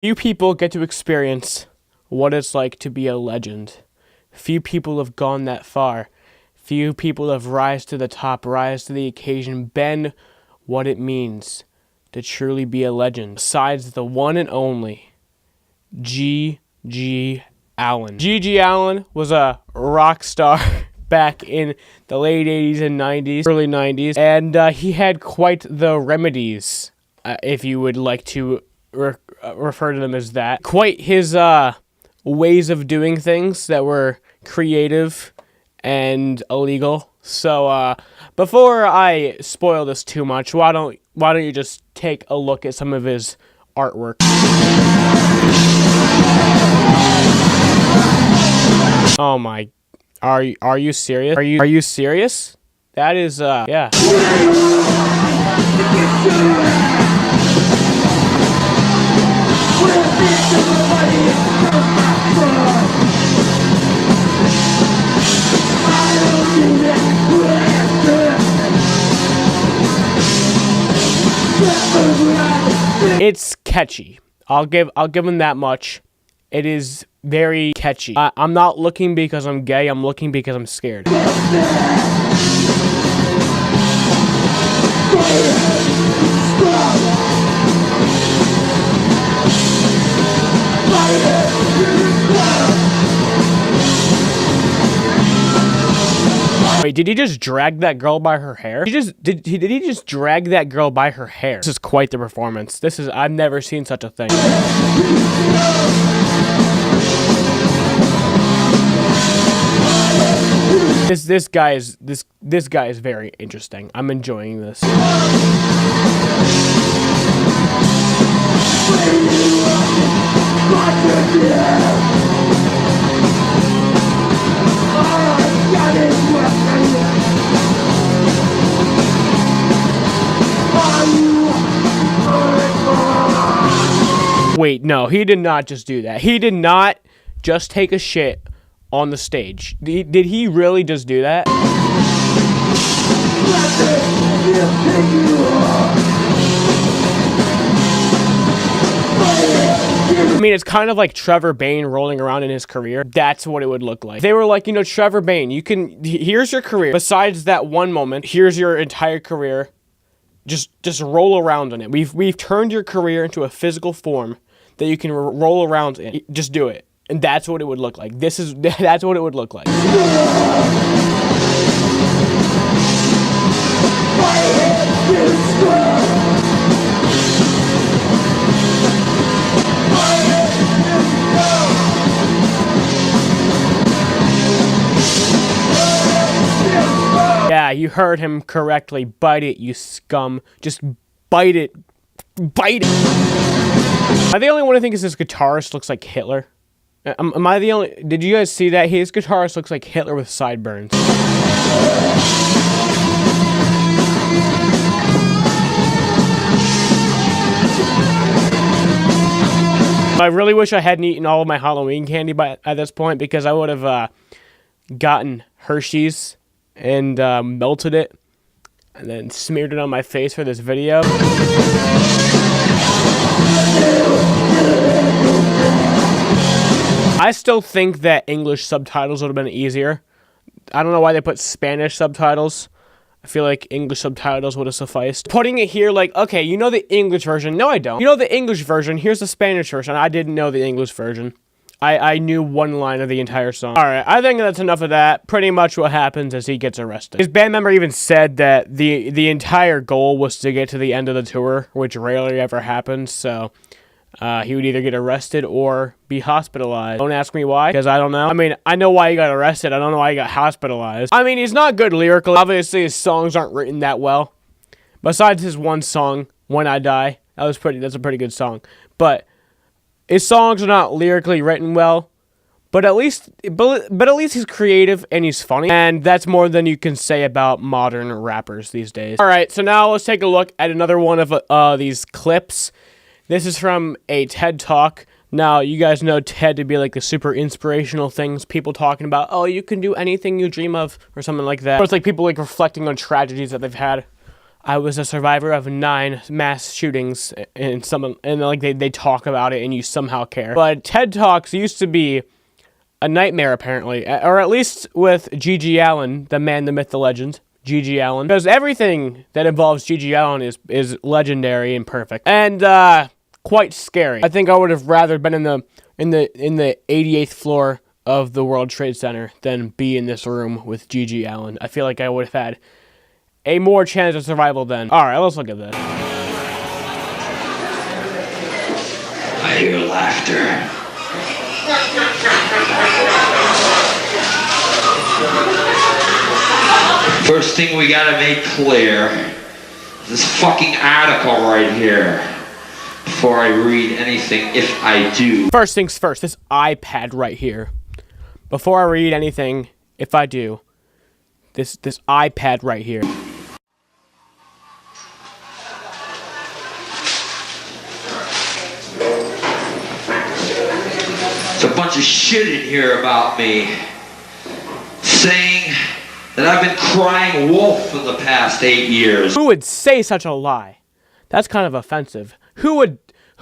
Few people get to experience what it's like to be a legend. Few people have gone that far. Few people have rise to the top, rise to the occasion, been what it means to truly be a legend. Besides the one and only Gg Allin. Gg Allin was a rock star back in the late 80s and 90s, early 90s, and he had quite the remedies, if you would like to refer to them as that. Quite his ways of doing things that were creative and illegal. So before I spoil this too much, why don't you just take a look at some of his artwork? Oh my, are you serious? Are you serious? That is yeah. It's catchy. I'll give him that much. It is very catchy. I'm not looking because I'm gay. I'm looking because I'm scared. Wait, did he just drag that girl by her hair? Did he just drag that girl by her hair? This is quite the performance. I've never seen such a thing. This guy is very interesting. I'm enjoying this. Wait, no, he did not just do that. He did not just take a shit on the stage. Did he really just do that? I mean, it's kind of like Trevor Bayne rolling around in his career. That's what it would look like. They were like, you know, Trevor Bayne, here's your career. Besides that one moment, here's your entire career. Just roll around in it. We've turned your career into a physical form that you can roll around in. Just do it. And that's what it would look like. That's what it would look like. Yeah, you heard him correctly. Bite it, you scum. Just bite it. Bite it. Am I the only one who thinks his guitarist looks like Hitler? Am I the only... Did you guys see that? His guitarist looks like Hitler with sideburns. I really wish I hadn't eaten all of my Halloween candy at this point, because I would have gotten Hershey's and melted it and then smeared it on my face for this video. I still think that English subtitles would have been easier. I don't know why they put Spanish subtitles. I feel like English subtitles would have sufficed. Putting it here like, okay, you know the English version. No, I don't. You know the English version. Here's the Spanish version. I didn't know the English version. I knew one line of the entire song. Alright, I think that's enough of that. Pretty much what happens is he gets arrested. His band member even said that the entire goal was to get to the end of the tour, which rarely ever happens, so he would either get arrested or be hospitalized. Don't ask me why, because I don't know. I mean, I know why he got arrested. I don't know why he got hospitalized. I mean, he's not good lyrically. Obviously, his songs aren't written that well. Besides his one song, When I Die, that's a pretty good song. But his songs are not lyrically written well, but at least he's creative and he's funny, and that's more than you can say about modern rappers these days. All right, so now let's take a look at another one of these clips. This is from a TED Talk. Now, you guys know TED to be like the super inspirational things, people talking about, oh, you can do anything you dream of, or something like that. Or it's like people like reflecting on tragedies that they've had. I was a survivor of 9 mass shootings, and like they talk about it, and you somehow care. But TED Talks used to be a nightmare, apparently, or at least with Gg Allin, the man, the myth, the legend, Gg Allin, because everything that involves Gg Allin is legendary and perfect, and quite scary. I think I would have rather been in the 88th floor of the World Trade Center than be in this room with Gg Allin. I feel like I would have had a more chance of survival then. All right, let's look at this. I hear laughter. First thing we gotta make clear, this fucking article right here, before I read anything, if I do. First things first, this iPad right here. Before I read anything, if I do, this iPad right here. There's a bunch of shit in here about me, saying that I've been crying wolf for the past 8 years. Who would say such a lie? That's kind of offensive. Who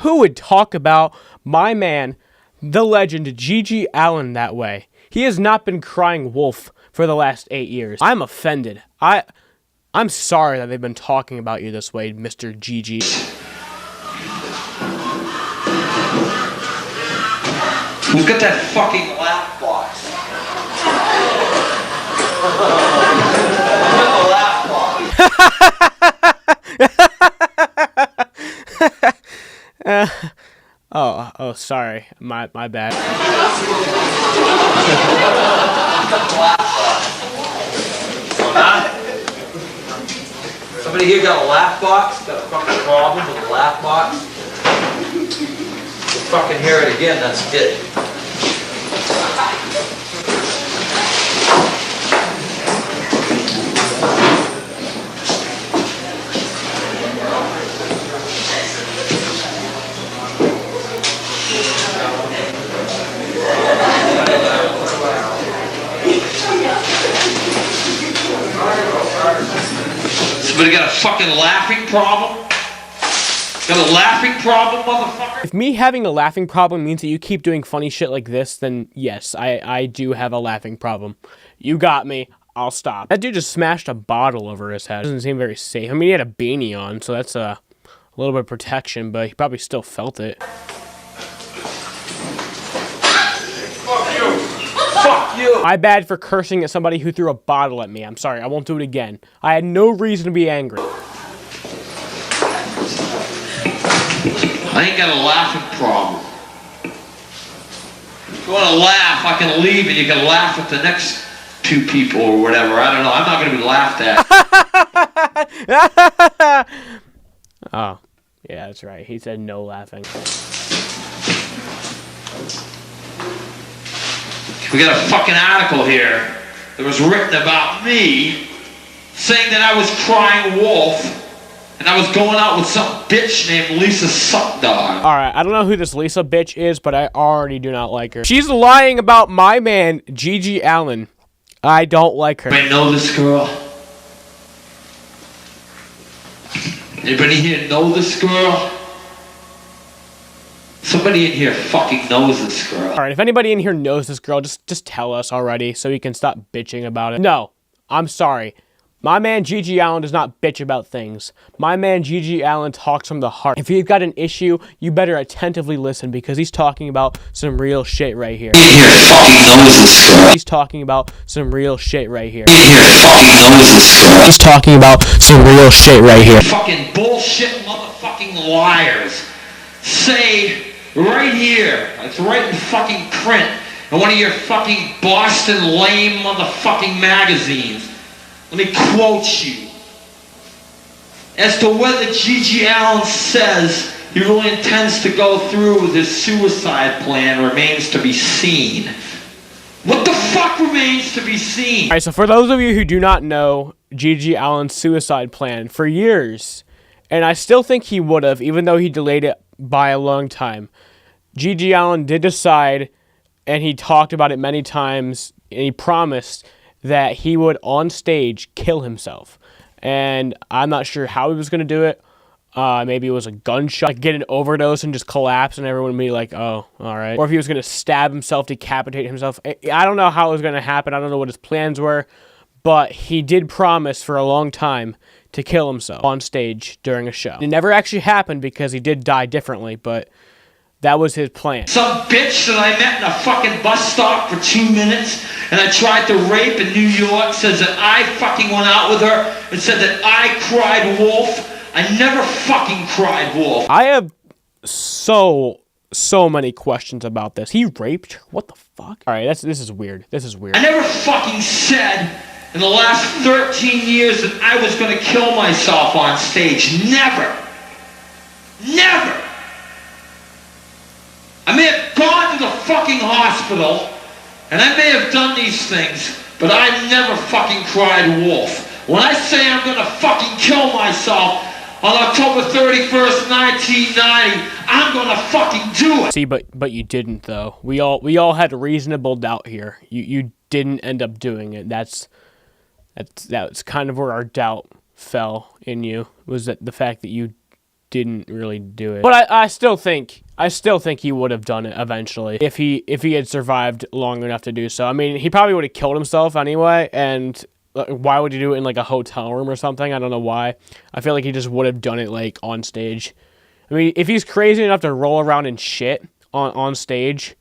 would talk about my man, the legend, Gg Allin, that way? He has not been crying wolf for the last 8 years. I'm offended. I'm sorry that they've been talking about you this way, Mr. Gg. Who's got that fucking laugh box? Oh, sorry. My bad. Somebody here got a laugh box? Got a fucking problem with a laugh box? You'll fucking hear it again, that's it. Somebody got a fucking laughing problem? Got a laughing problem, motherfucker? If me having a laughing problem means that you keep doing funny shit like this, then yes, I do have a laughing problem. You got me. I'll stop. That dude just smashed a bottle over his head. Doesn't seem very safe. I mean, he had a beanie on, so that's a little bit of protection, but he probably still felt it. Fuck you! Fuck you! I'm bad for cursing at somebody who threw a bottle at me. I'm sorry. I won't do it again. I had no reason to be angry. I ain't got a laughing problem. If you want to laugh, I can leave and you can laugh at the next 2 people or whatever. I don't know. I'm not going to be laughed at. Oh, yeah, that's right. He said no laughing. We got a fucking article here that was written about me saying that I was crying wolf and I was going out with some bitch named Lisa Suckdog. Alright, I don't know who this Lisa bitch is, but I already do not like her. She's lying about my man, Gg Allin. I don't like her. Anybody know this girl? Anybody here know this girl? Somebody in here fucking knows this girl. Alright, if anybody in here knows this girl, just tell us already so we can stop bitching about it. No, I'm sorry. My man Gg Allin does not bitch about things. My man Gg Allin talks from the heart. If you've got an issue, you better attentively listen because he's talking about some real shit right here. Here fucking knows this girl. He's talking about some real shit right here. Here fucking knows this girl. He's talking about some real shit right here. Fucking bullshit motherfucking liars. Say right here, it's right in fucking print in one of your fucking Boston lame motherfucking magazines. Let me quote you. As to whether Gg Allin says he really intends to go through with his suicide plan remains to be seen. What the fuck remains to be seen? Alright, so for those of you who do not know Gg Allin's suicide plan, for years, and I still think he would have, even though he delayed it by a long time, Gg Allin did decide, and he talked about it many times, and he promised that he would, on stage, kill himself. and I'm not sure how he was going to do it. Maybe it was a gunshot, like get an overdose and just collapse and everyone would be like, oh, all right. Or if he was going to stab himself, decapitate himself. I don't know how it was going to happen. I don't know what his plans were, but he did promise for a long time to kill himself on stage during a show. It never actually happened because he did die differently, but that was his plan. Some bitch that I met in a fucking bus stop for 2 minutes and I tried to rape in New York says that I fucking went out with her and said that I cried wolf. I never fucking cried wolf. I have so many questions about this. He raped her? What the fuck? All right, this is weird. This is weird. I never fucking said in the last 13 years that I was going to kill myself on stage. Never. Never. I may have gone to the fucking hospital and I may have done these things, but I never fucking cried wolf. When I say I'm going to fucking kill myself on October 31st, 1990, I'm going to fucking do it. See, but you didn't though. We all had reasonable doubt here. You didn't end up doing it. That's kind of where our doubt fell in you, was that the fact that you didn't really do it. But I still think he would have done it eventually if he had survived long enough to do so. I mean, he probably would have killed himself anyway, and why would he do it in like a hotel room or something? I don't know why. I feel like he just would have done it like on stage. I mean, if he's crazy enough to roll around in shit on stage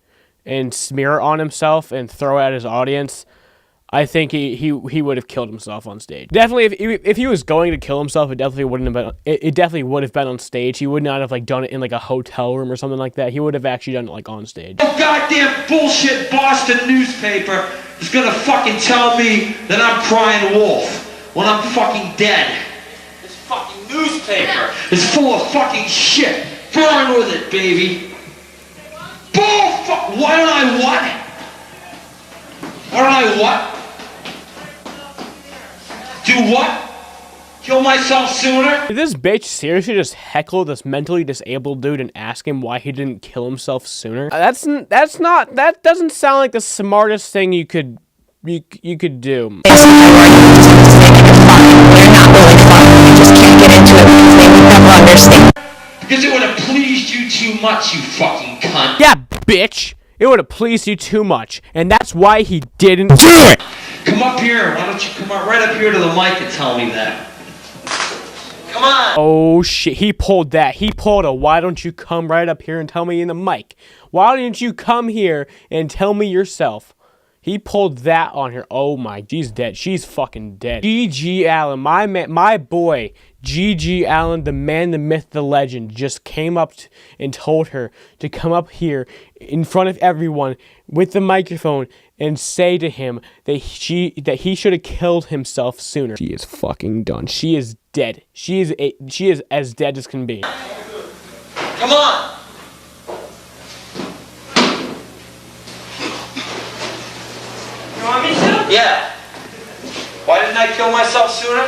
and smear it on himself and throw it at his audience, I think he would have killed himself on stage. Definitely, if he was going to kill himself, it definitely wouldn't have been. It definitely would have been on stage. He would not have like done it in like a hotel room or something like that. He would have actually done it like on stage. No goddamn bullshit Boston newspaper is gonna fucking tell me that I'm crying wolf when I'm fucking dead. This fucking newspaper is full of fucking shit. Burn with it, baby. Bullfuck. Why don't I what? Why don't I what? Do what? Kill myself sooner? Did this bitch seriously just heckle this mentally disabled dude and ask him why he didn't kill himself sooner? That doesn't sound like the smartest thing you could do. Because it would have pleased you too much, you fucking cunt. Yeah, bitch. It would have pleased you too much, and that's why he didn't do it. Come up here. Why don't you come up right up here to the mic and tell me that? Come on. Oh shit, he pulled that. He pulled a why don't you come right up here and tell me in the mic? Why didn't you come here and tell me yourself? He pulled that on her. Oh my, she's dead. She's fucking dead. Gg Allin, my man, my boy, Gg Allin, the man, the myth, the legend, just came up and told her to come up here in front of everyone with the microphone and say to him that he should have killed himself sooner. She is fucking done. She is dead. She is as dead as can be. Come on. You want me to? Yeah. Why didn't I kill myself sooner?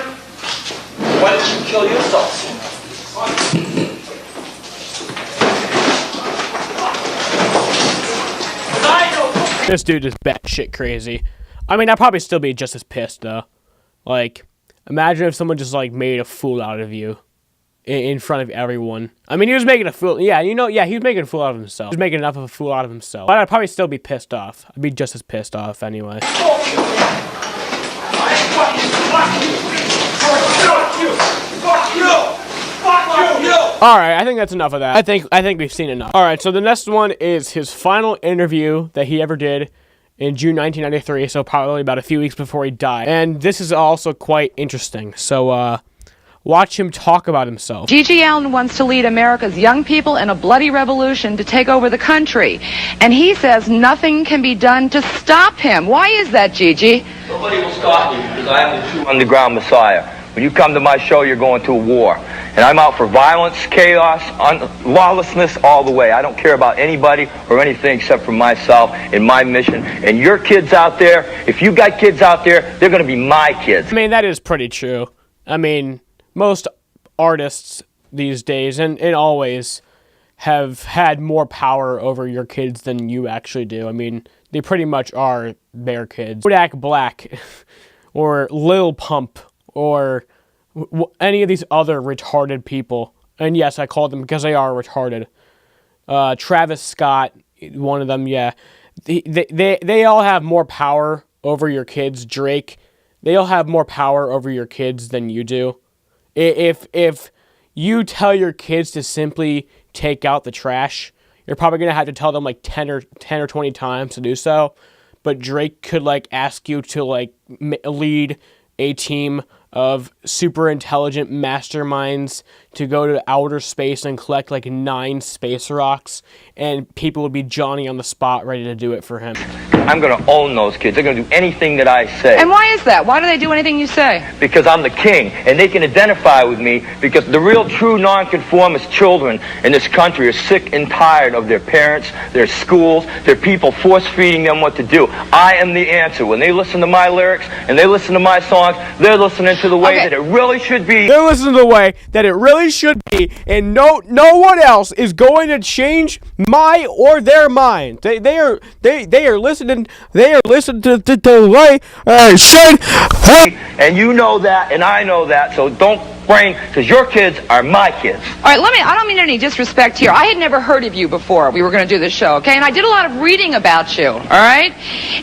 Why didn't you kill yourself sooner? This dude is batshit crazy. I mean, I'd probably still be just as pissed though. Like, imagine if someone just like made a fool out of you in front of everyone. I mean, he was making a fool. Yeah, he was making a fool out of himself. He was making enough of a fool out of himself. But I'd probably still be pissed off. I'd be just as pissed off anyway. Alright, I think that's enough of that. I think we've seen enough. Alright, so the next one is his final interview that he ever did in June 1993, so probably about a few weeks before he died. And this is also quite interesting. So, watch him talk about himself. Gg Allin wants to lead America's young people in a bloody revolution to take over the country. And he says nothing can be done to stop him. Why is that, Gg? Nobody will stop me because I am the true underground messiah. When you come to my show, you're going to a war. And I'm out for violence, chaos, lawlessness all the way. I don't care about anybody or anything except for myself and my mission. And your kids out there, if you got kids out there, they're going to be my kids. I mean, that is pretty true. I mean, most artists these days and always have had more power over your kids than you actually do. I mean, they pretty much are their kids. Kodak Black or Lil Pump or any of these other retarded people. And yes, I called them because they are retarded. Travis Scott, one of them, yeah. They all have more power over your kids. Drake, they all have more power over your kids than you do. If you tell your kids to simply take out the trash, you're probably going to have to tell them like 10 or 20 times to do so. But Drake could like ask you to like lead a team of super intelligent masterminds to go to outer space and collect like 9 space rocks, and people would be Johnny on the spot ready to do it for him. I'm going to own those kids. They're going to do anything that I say. And why is that? Why do they do anything you say? Because I'm the king, and they can identify with me, because the real true nonconformist children in this country are sick and tired of their parents, their schools, their people force-feeding them what to do. I am the answer. When they listen to my lyrics and they listen to my songs, they're listening to the way that it really should be. They're listening to the way that it really should be, and no one else is going to change my or their mind. They are listening. They are listening to the way I should. And you know that, and I know that. So don't brain, because your kids are my kids. All right, I don't mean any disrespect here. I had never heard of you before we were going to do this show, okay? And I did a lot of reading about you, all right?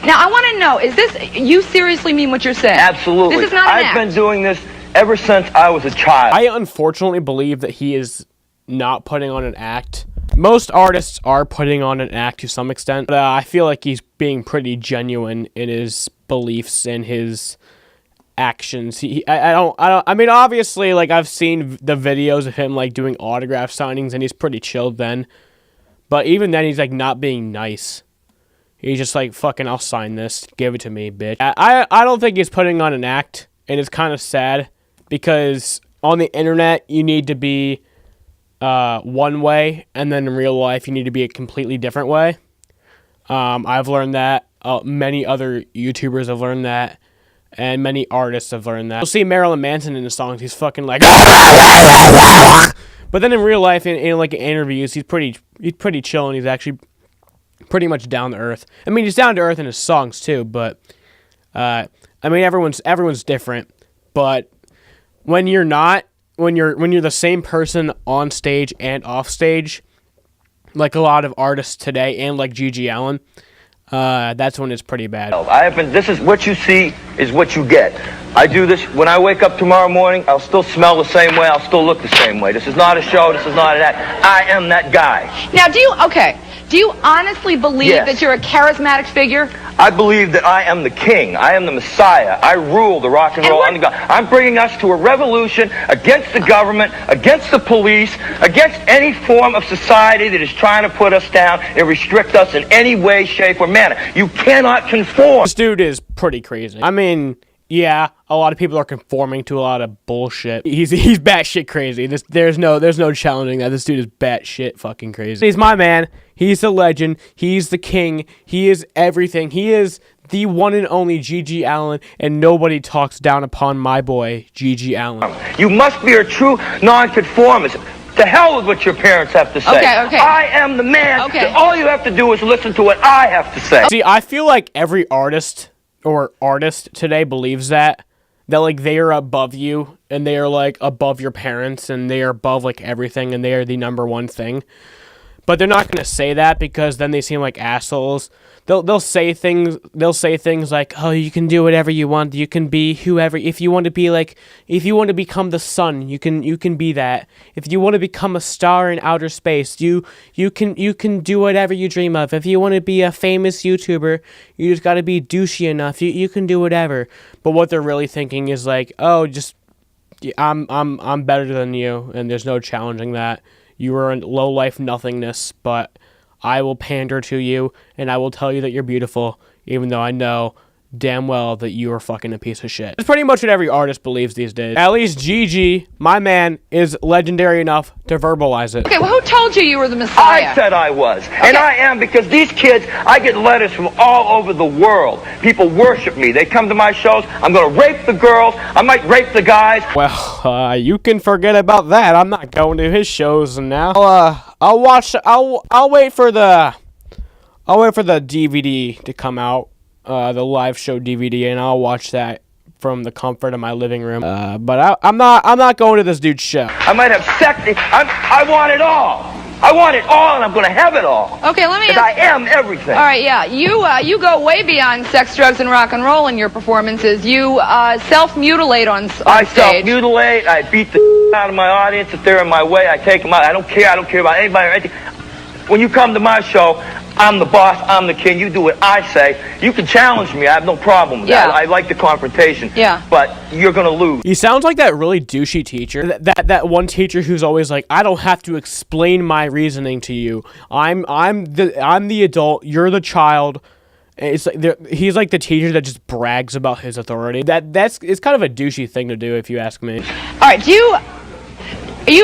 Now, I want to know, is this, you seriously mean what you're saying? Absolutely. This is not an act. I've been doing this ever since I was a child. I unfortunately believe that he is not putting on an act. Most artists are putting on an act to some extent, but I feel like he's being pretty genuine in his beliefs and his actions. I mean, obviously, like, I've seen the videos of him, like, doing autograph signings, and he's pretty chilled then. But even then, he's, like, not being nice. He's just like, fucking, I'll sign this. Give it to me, bitch. I don't think he's putting on an act, and it's kind of sad, because on the internet, you need to be one way, and then in real life, you need to be a completely different way. I've learned that. Many other YouTubers have learned that. And many artists have learned that. You'll see Marilyn Manson in the songs. He's fucking like, but then in real life, in like interviews, he's pretty chill, and he's actually pretty much down to earth. I mean, he's down to earth in his songs too. But I mean, everyone's different. But when you're not, when you're the same person on stage and off stage, like a lot of artists today, and like Gg Allin, that's when it's pretty bad. This is what you see is what you get. I do this when I wake up tomorrow morning. I'll still smell the same way. I'll still look the same way. This is not a show. This is not an act. I am that guy. Now, do you honestly believe that you're a charismatic figure? I believe that I am the king. I am the Messiah. I rule the rock and roll underground. I'm bringing us to a revolution against the government, against the police, against any form of society that is trying to put us down and restrict us in any way, shape, or manner. You cannot conform. This dude is pretty crazy. I mean, yeah, a lot of people are conforming to a lot of bullshit. He's batshit crazy. There's no challenging that. This dude is batshit fucking crazy. He's my man. He's the legend. He's the king. He is everything. He is the one and only Gg Allin, and nobody talks down upon my boy, Gg Allin. You must be a true nonconformist. To hell with what your parents have to say. Okay. I am the man. Okay. All you have to do is listen to what I have to say. See, I feel like every artist today believes that like they are above you, and they are like above your parents, and they are above like everything, and they are the number one thing. But they're not going to say that, because then they seem like assholes. They'll say things like, "Oh, you can do whatever you want. You can be whoever. If you want to become the sun, you can be that. If you want to become a star in outer space, you can do whatever you dream of. If you want to be a famous YouTuber, you just got to be douchey enough. You can do whatever." But what they're really thinking is like, "Oh, just I'm better than you, and there's no challenging that. You are in low life nothingness, but I will pander to you, and I will tell you that you're beautiful, even though I know damn well that you are fucking a piece of shit." It's pretty much what every artist believes these days. At least Gg, my man, is legendary enough to verbalize it. Okay, well, who told you were the Messiah? I said I was. Okay. And I am, because these kids, I get letters from all over the world. People worship me. They come to my shows. I'm going to rape the girls. I might rape the guys. Well, you can forget about that. I'm not going to his shows now. I'll wait for the DVD to come out. The live show DVD, and I'll watch that from the comfort of my living room. But I'm not going to this dude's show. I might have sex. I want it all. I want it all, and I'm going to have it all. Okay, let me Because I am everything. All right, yeah. You go way beyond sex, drugs, and rock and roll in your performances. You self-mutilate on stage. I self-mutilate. I beat the out of my audience if they're in my way. I take them out. I don't care. I don't care about anybody or anything. When you come to my show, I'm the boss. I'm the king. You do what I say. You can challenge me. I have no problem with that. I like the confrontation. Yeah. But you're going to lose. He sounds like that really douchey teacher. That one teacher who's always like, I don't have to explain my reasoning to you. I'm the adult. You're the child. It's like he's like the teacher that just brags about his authority. It's kind of a douchey thing to do, if you ask me. All right,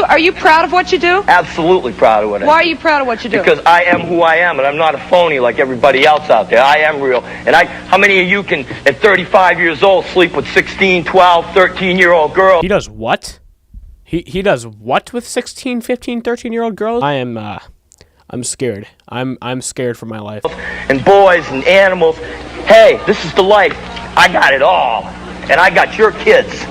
are you proud of what you do? Absolutely proud of what I do. Why are you proud of what you do? Because I am who I am, and I'm not a phony like everybody else out there. I am real. And how many of you can, at 35 years old, sleep with 16, 12, 13-year-old girls? He does what? He does what with 16, 15, 13-year-old girls? I'm scared. I'm scared for my life. And boys and animals. Hey, this is the life. I got it all. And I got your kids.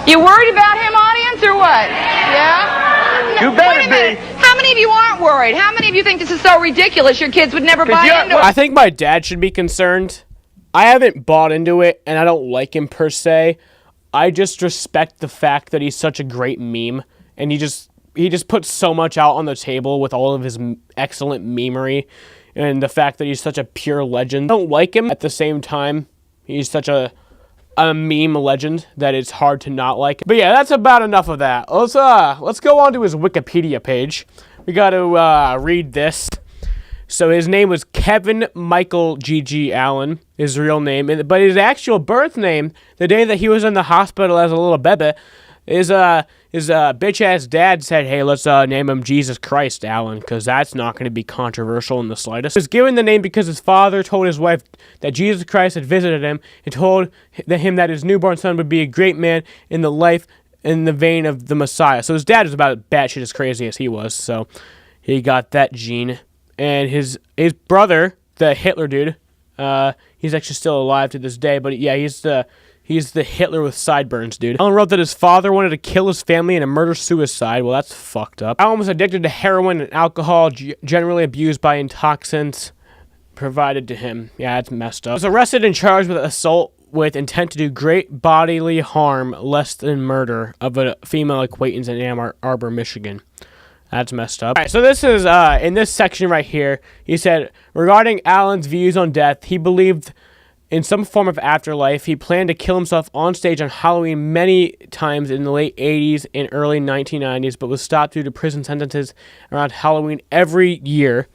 You worried about him, audience, or what? Yeah? You better Wait a minute. be. How many of you aren't worried? How many of you think this is so ridiculous your kids would never buy into it? I think my dad should be concerned. I haven't bought into it, and I don't like him per se. I just respect the fact that he's such a great meme, and he just puts so much out on the table with all of his excellent memery, and the fact that he's such a pure legend. I don't like him. At the same time, he's such a meme legend that it's hard to not like. But yeah, that's about enough of that. Let's go on to his Wikipedia page. We got to read this. So his name was Kevin Michael Gg Allin, his real name, but his actual birth name, the day that he was in the hospital as a little bebe, his bitch ass dad said, "Hey, let's name him Jesus Christ Allin, because that's not going to be controversial in the slightest." He was given the name because his father told his wife that Jesus Christ had visited him and told him that his newborn son would be a great man in the vein of the Messiah. So his dad was about batshit as crazy as he was, so he got that gene. And his brother, the Hitler dude, he's actually still alive to this day, but yeah, he's the Hitler with sideburns, dude. Allin wrote that his father wanted to kill his family in a murder-suicide. Well, that's fucked up. Allin was addicted to heroin and alcohol, generally abused by intoxicants provided to him. Yeah, that's messed up. He was arrested and charged with assault with intent to do great bodily harm, less than murder, of a female acquaintance in Ann Arbor, Michigan. That's messed up. All right, so this is, in this section right here, he said, regarding Allin's views on death, he believed in some form of afterlife. He planned to kill himself on stage on Halloween many times in the late 80s and early 1990s, but was stopped due to prison sentences around Halloween every year.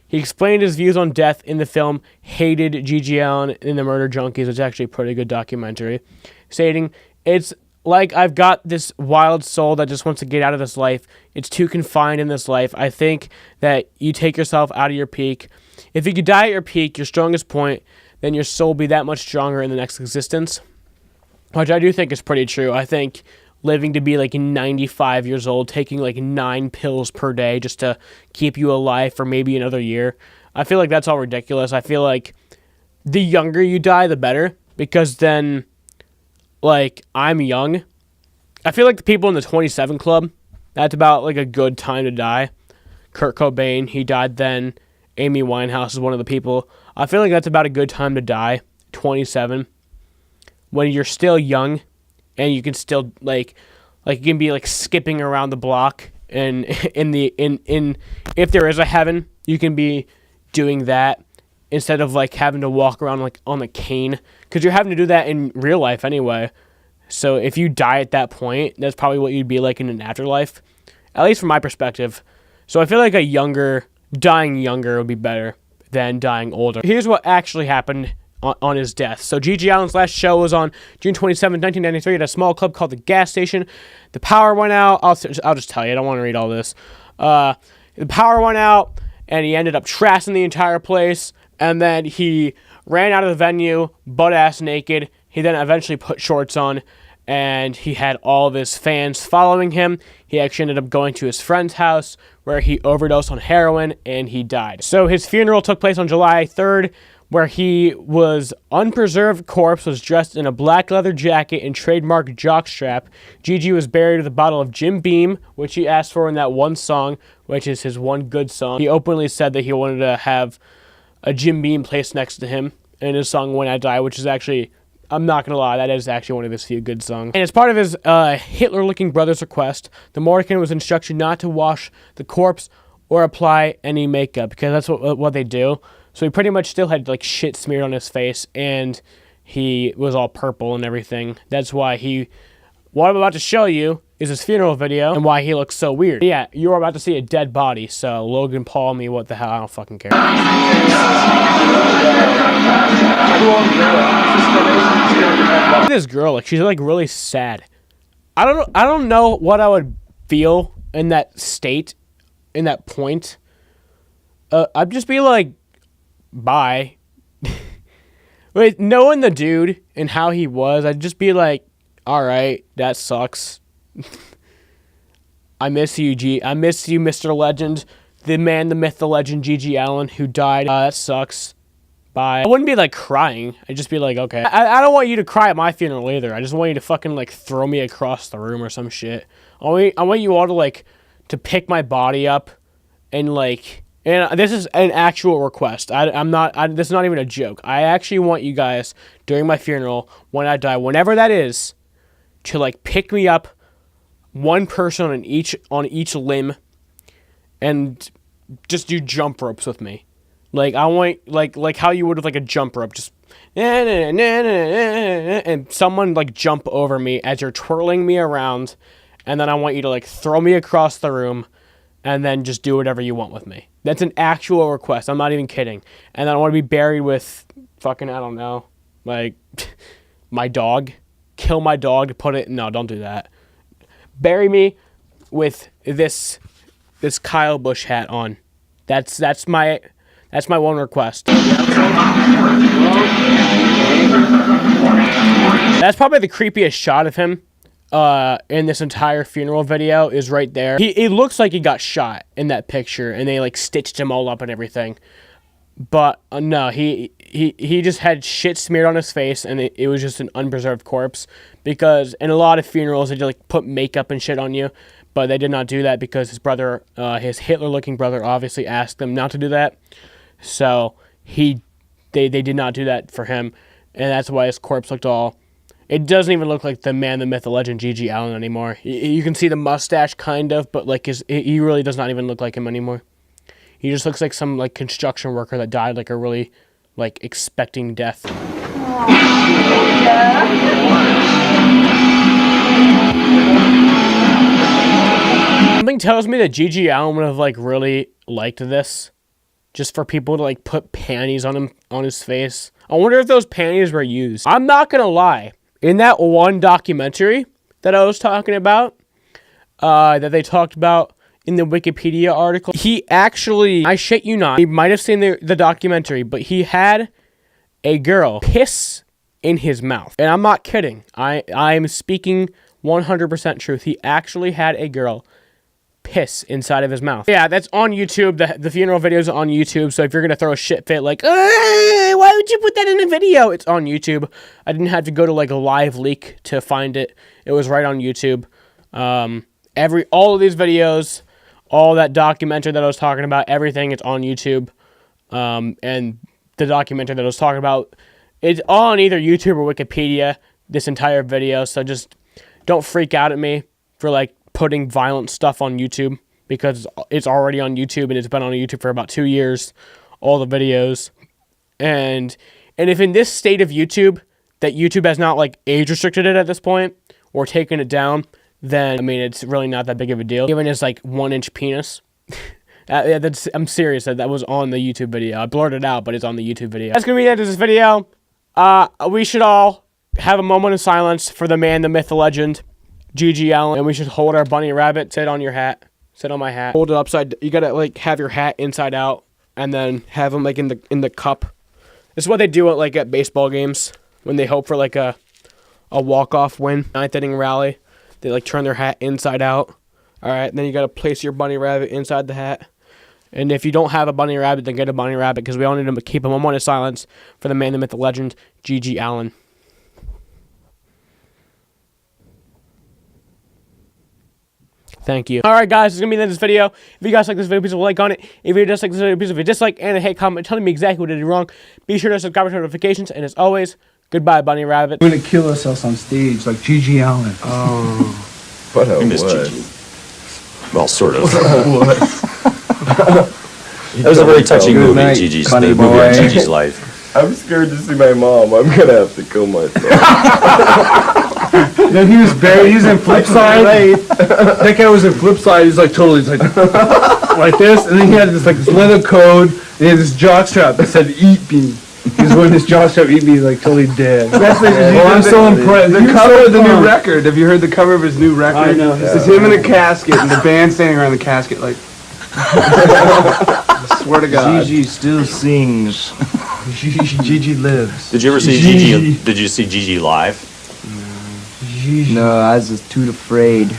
He explained his views on death in the film Hated Gg Allin in the Murder Junkies, which is actually a pretty good documentary, stating, "It's like I've got this wild soul that just wants to get out of this life. It's too confined in this life. I think that you take yourself out of your peak. If you could die at your peak, your strongest point, then your soul will be that much stronger in the next existence," which I do think is pretty true. I think living to be like 95 years old, taking like 9 pills per day just to keep you alive for maybe another year, I feel like that's all ridiculous. I feel like the younger you die, the better, because then, like, I'm young. I feel like the people in the 27 Club, that's about like a good time to die. Kurt Cobain, he died then. Amy Winehouse is one of the people. I feel like that's about a good time to die, 27, when you're still young and you can still like you can be like skipping around the block, and if there is a heaven, you can be doing that instead of like having to walk around like on a cane, because you're having to do that in real life anyway. So if you die at that point, that's probably what you'd be like in an afterlife, at least from my perspective. So I feel like dying younger would be better than dying older. Here's what actually happened on his death. So Gg Allin's last show was on June 27, 1993 at a small club called The Gas Station. The power went out. I'll just tell you. I don't want to read all this. The power went out, and he ended up trashing the entire place, and then he ran out of the venue butt-ass naked. He then eventually put shorts on, and he had all of his fans following him. He actually ended up going to his friend's house where he overdosed on heroin and he died. So his funeral took place on July 3rd, where he was unpreserved corpse, was dressed in a black leather jacket and trademark jockstrap. Gg was buried with a bottle of Jim Beam, which he asked for in that one song, which is his one good song. He openly said that he wanted to have a Jim Beam placed next to him in his song When I Die, which is actually, I'm not going to lie, that is actually one of his few good songs. And as part of his Hitler-looking brother's request, the Morrican was instructed not to wash the corpse or apply any makeup, because that's what they do. So he pretty much still had like shit smeared on his face, and he was all purple and everything. That's why what I'm about to show you is his funeral video and why he looks so weird. But yeah, you're about to see a dead body, so Logan Paul me, what the hell, I don't fucking care. Look at this girl, like she's like really sad. I don't know what I would feel in that state, in that point. I'd just be like, bye. Wait, knowing the dude and how he was, I'd just be like, all right, that sucks. I miss you, I miss you, Mr. Legend, the man, the myth, the legend, Gg Allin, who died. That sucks. Bye. I wouldn't be like crying. I'd just be like, okay. I don't want you to cry at my funeral either. I just want you to fucking like throw me across the room or some shit. I want you all to like to pick my body up and like. And this is an actual request. This is not even a joke. I actually want you guys, during my funeral, when I die, whenever that is, to, like, pick me up, one person on each limb, and just do jump ropes with me. Like, I want, like how you would with, like, a jump rope. Just, and someone, like, jump over me as you're twirling me around, and then I want you to, like, throw me across the room, and then just do whatever you want with me. That's an actual request. I'm not even kidding. And then I want to be buried with fucking, I don't know, like, my dog. Kill my dog to put it... No, don't do that. Bury me with this Kyle Busch hat on. That's my one request. That's probably the creepiest shot of him. In this entire funeral video is right there. He looks like he got shot in that picture, and they like stitched him all up and everything. But no, he just had shit smeared on his face, and it was just an unpreserved corpse. Because in a lot of funerals, they like put makeup and shit on you, but they did not do that because his brother, his Hitler-looking brother, obviously asked them not to do that. So they did not do that for him, and that's why his corpse looked all. It doesn't even look like the man, the myth, the legend, Gg Allin anymore. You can see the mustache, kind of, but like he really does not even look like him anymore. He just looks like some like construction worker that died like a really like expecting death. Something tells me that Gg Allin would have like really liked this, just for people to like put panties on his face. I wonder if those panties were used. I'm not gonna lie. In that one documentary that I was talking about, that they talked about in the Wikipedia article, he actually, I shit you not, he might have seen the documentary, but he had a girl piss in his mouth. And I'm not kidding. I'm speaking 100% truth. He actually had a girl piss inside of his mouth. Yeah, that's on YouTube. The funeral video is on YouTube, so if you're gonna throw a shit fit like, why would you put that in a video? It's on YouTube. I didn't have to go to like a live leak to find it. It was right on YouTube. All of these videos, all that documentary that I was talking about, everything, it's on YouTube. And the documentary that I was talking about, it's on either YouTube or Wikipedia, this entire video, so just don't freak out at me for like putting violent stuff on YouTube, because it's already on YouTube and it's been on YouTube for about 2 years, all the videos. And if in this state of YouTube, that YouTube has not like age restricted it at this point or taken it down, then I mean it's really not that big of a deal. Given his like 1-inch penis. I'm serious, that was on the YouTube video. I blurred it out, but it's on the YouTube video. That's gonna be the end of this video. We should all have a moment of silence for the man, the myth, the legend, Gg Allin, and we should hold our bunny rabbit. Sit on your hat. Sit on my hat. Hold it upside. You gotta like have your hat inside out, and then have them like in the cup. This is what they do at baseball games when they hope for like a walk-off win, ninth inning rally. They like turn their hat inside out. All right, then you gotta place your bunny rabbit inside the hat, And if you don't have a bunny rabbit, then get a bunny rabbit, because we all need to keep a moment of silence for the man, the myth, the legend, Gg Allin. Thank you. Alright guys, it's going to be the end of this video. If you guys like this video, please leave a like on it. If you just like this video, please leave a dislike and a hate comment telling me exactly what I did wrong. Be sure to subscribe to notifications, and as always, goodbye, bunny rabbit. We're gonna kill ourselves on stage like Gg Allin. Oh, what a miss what? Gigi. Well, sort of. That That was a very touching movie, night, Gigi's funny the movie of boy. Gigi's life. I'm scared to see my mom. I'm gonna have to kill myself. Then he was buried. He was in Flipside. That guy was in Flipside. He's like totally like this, and then he had this like this leather coat. And he had this jockstrap that said "Eat me." He was wearing this jockstrap, "Eat me," like totally dead. That's like, I'm so impressed. The cover of the new record. Have you heard the cover of his new record? I know. It's him in a casket, and the band standing around the casket like. I swear to God. Gg still sings. Gg lives. Did you ever see Gigi? Did you see Gigi live? No, I was just too afraid. It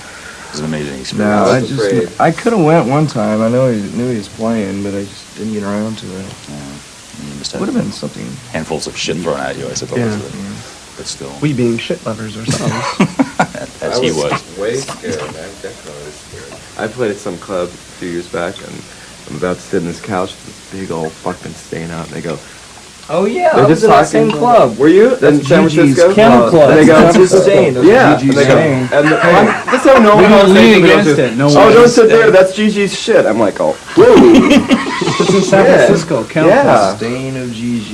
was an amazing experience. No, I was afraid. I could have went one time. I know knew he was playing, but I just didn't get around to it. You must Would have have been something. handfuls of shit thrown at you, I suppose. Yeah. But still, We being shit lovers ourselves. as he was. way scared. I'm definitely scared. I played at some club a few years back, and I'm about to sit in this couch with this big old fucking stain out, and they go, Oh yeah, They're I was just in that talking- same club. were you? That's in San Gigi's Francisco? Kennel Club. And they go, That's his stain. That's yeah. Gigi's And they go, stain. and that's how no We one don't else lean thinks against about it. No Oh, one don't else sit there. does. That's Gigi's shit. I'm like, oh, whoa. It's in San Francisco. Kennel Club. Yeah. Stain of Gg.